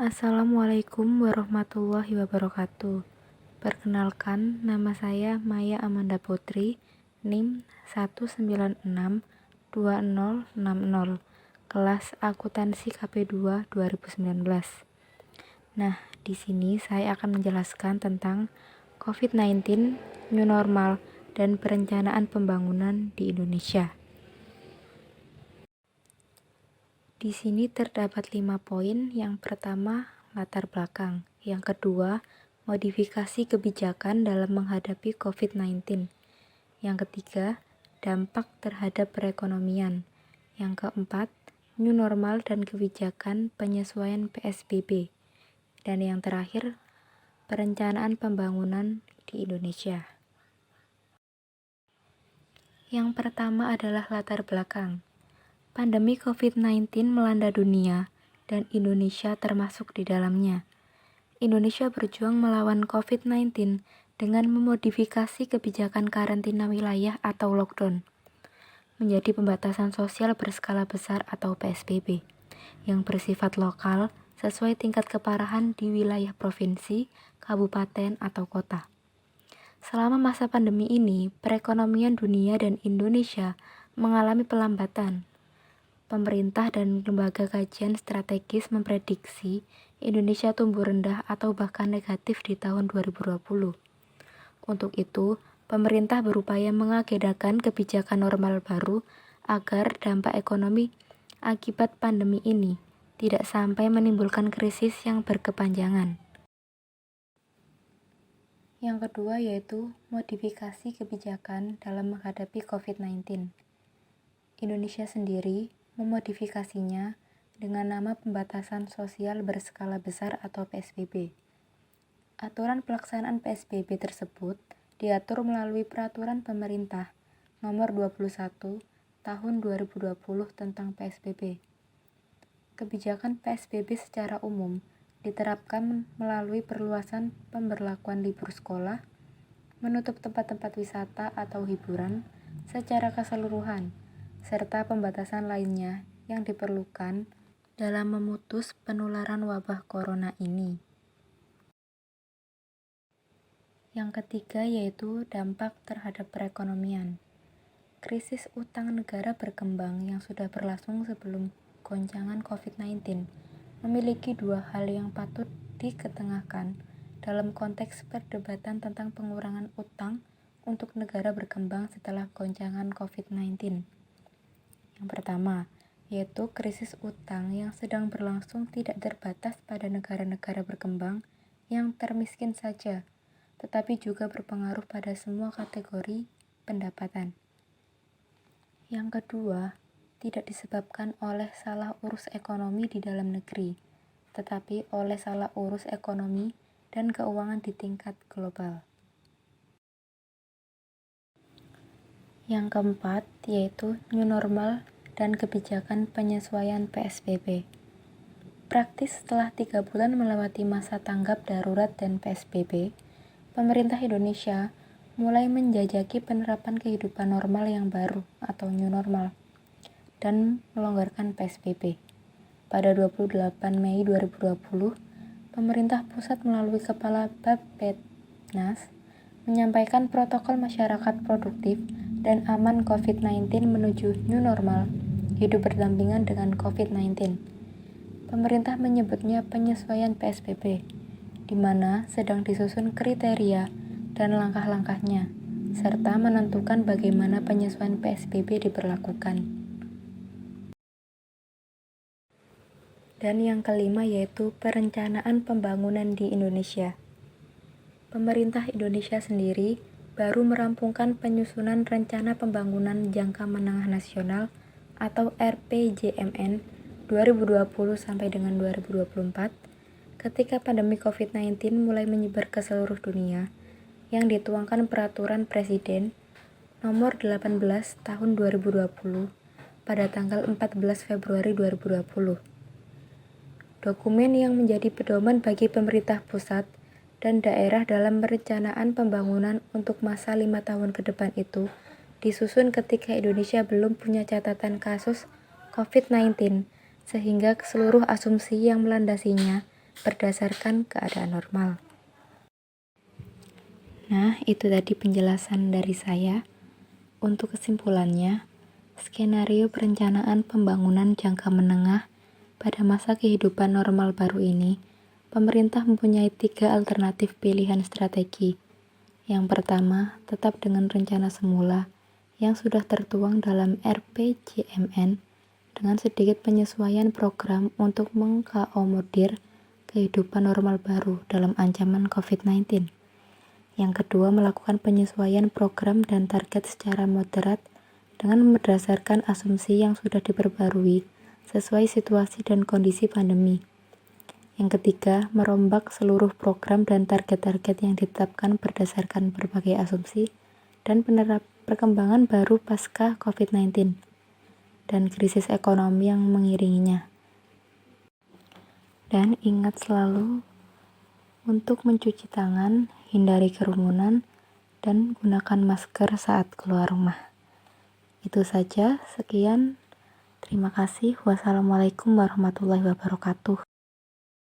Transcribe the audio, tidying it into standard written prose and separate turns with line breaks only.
Assalamualaikum warahmatullahi wabarakatuh. Perkenalkan, nama saya Maya Amanda Putri, NIM 1962060, kelas akuntansi KP2 2019. Nah, di sini saya akan menjelaskan tentang COVID-19, new normal, dan perencanaan pembangunan di Indonesia. Di sini terdapat 5 poin. Yang pertama, latar belakang. Yang kedua, modifikasi kebijakan dalam menghadapi COVID-19. Yang ketiga, dampak terhadap perekonomian. Yang keempat, new normal dan kebijakan penyesuaian PSBB. Dan yang terakhir, perencanaan pembangunan di Indonesia. Yang pertama adalah latar belakang. Pandemi COVID-19 melanda dunia, dan Indonesia termasuk di dalamnya. Indonesia berjuang melawan COVID-19 dengan memodifikasi kebijakan karantina wilayah atau lockdown menjadi pembatasan sosial berskala besar atau PSBB yang bersifat lokal sesuai tingkat keparahan di wilayah provinsi, kabupaten, atau kota. Selama masa pandemi ini, perekonomian dunia dan Indonesia mengalami pelambatan. Pemerintah dan lembaga kajian strategis memprediksi Indonesia tumbuh rendah atau bahkan negatif di tahun 2020. Untuk itu, pemerintah berupaya mengagendakan kebijakan normal baru agar dampak ekonomi akibat pandemi ini tidak sampai menimbulkan krisis yang berkepanjangan. Yang kedua yaitu modifikasi kebijakan dalam menghadapi COVID-19. Indonesia sendiri memodifikasinya dengan nama pembatasan sosial berskala besar atau PSBB. Aturan pelaksanaan PSBB tersebut diatur melalui Peraturan Pemerintah Nomor 21 Tahun 2020 tentang PSBB. Kebijakan PSBB secara umum diterapkan melalui perluasan pemberlakuan libur sekolah, menutup tempat-tempat wisata atau hiburan secara keseluruhan, serta pembatasan lainnya yang diperlukan dalam memutus penularan wabah corona ini. Yang ketiga yaitu dampak terhadap perekonomian. Krisis utang negara berkembang yang sudah berlangsung sebelum goncangan COVID-19 memiliki dua hal yang patut diketengahkan dalam konteks perdebatan tentang pengurangan utang untuk negara berkembang setelah goncangan COVID-19. Yang pertama, yaitu krisis utang yang sedang berlangsung tidak terbatas pada negara-negara berkembang yang termiskin saja, tetapi juga berpengaruh pada semua kategori pendapatan. Yang kedua, tidak disebabkan oleh salah urus ekonomi di dalam negeri, tetapi oleh salah urus ekonomi dan keuangan di tingkat global. Yang keempat, yaitu new normal dan kebijakan penyesuaian PSBB. Praktis setelah 3 bulan melewati masa tanggap darurat dan PSBB, pemerintah Indonesia mulai menjajaki penerapan kehidupan normal yang baru atau new normal dan melonggarkan PSBB. Pada 28 Mei 2020, pemerintah pusat melalui Kepala Bappenas menyampaikan protokol masyarakat produktif dan aman COVID-19 menuju new normal, hidup berdampingan dengan COVID-19. Pemerintah menyebutnya penyesuaian PSBB, di mana sedang disusun kriteria dan langkah-langkahnya, serta menentukan bagaimana penyesuaian PSBB diberlakukan. Dan yang kelima yaitu perencanaan pembangunan di Indonesia. Pemerintah Indonesia sendiri baru merampungkan penyusunan Rencana Pembangunan Jangka Menengah Nasional atau RPJMN 2020 sampai dengan 2024 ketika pandemi COVID-19 mulai menyebar ke seluruh dunia yang dituangkan Peraturan Presiden Nomor 18 Tahun 2020 pada tanggal 14 Februari 2020. Dokumen yang menjadi pedoman bagi pemerintah pusat dan daerah dalam perencanaan pembangunan untuk masa 5 tahun ke depan itu disusun ketika Indonesia belum punya catatan kasus COVID-19, sehingga seluruh asumsi yang melandasinya berdasarkan keadaan normal. Nah, itu tadi penjelasan dari saya. Untuk kesimpulannya, skenario perencanaan pembangunan jangka menengah pada masa kehidupan normal baru ini, pemerintah mempunyai 3 alternatif pilihan strategi. Yang pertama, tetap dengan rencana semula yang sudah tertuang dalam RPJMN dengan sedikit penyesuaian program untuk mengakomodir kehidupan normal baru dalam ancaman COVID-19. Yang kedua, melakukan penyesuaian program dan target secara moderat dengan berdasarkan asumsi yang sudah diperbarui sesuai situasi dan kondisi pandemi. Yang ketiga, merombak seluruh program dan target-target yang ditetapkan berdasarkan berbagai asumsi dan perkembangan baru pasca COVID-19 dan krisis ekonomi yang mengiringinya. Dan ingat selalu untuk mencuci tangan, hindari kerumunan, dan gunakan masker saat keluar rumah. Itu saja, sekian. Terima kasih. Wassalamualaikum warahmatullahi wabarakatuh.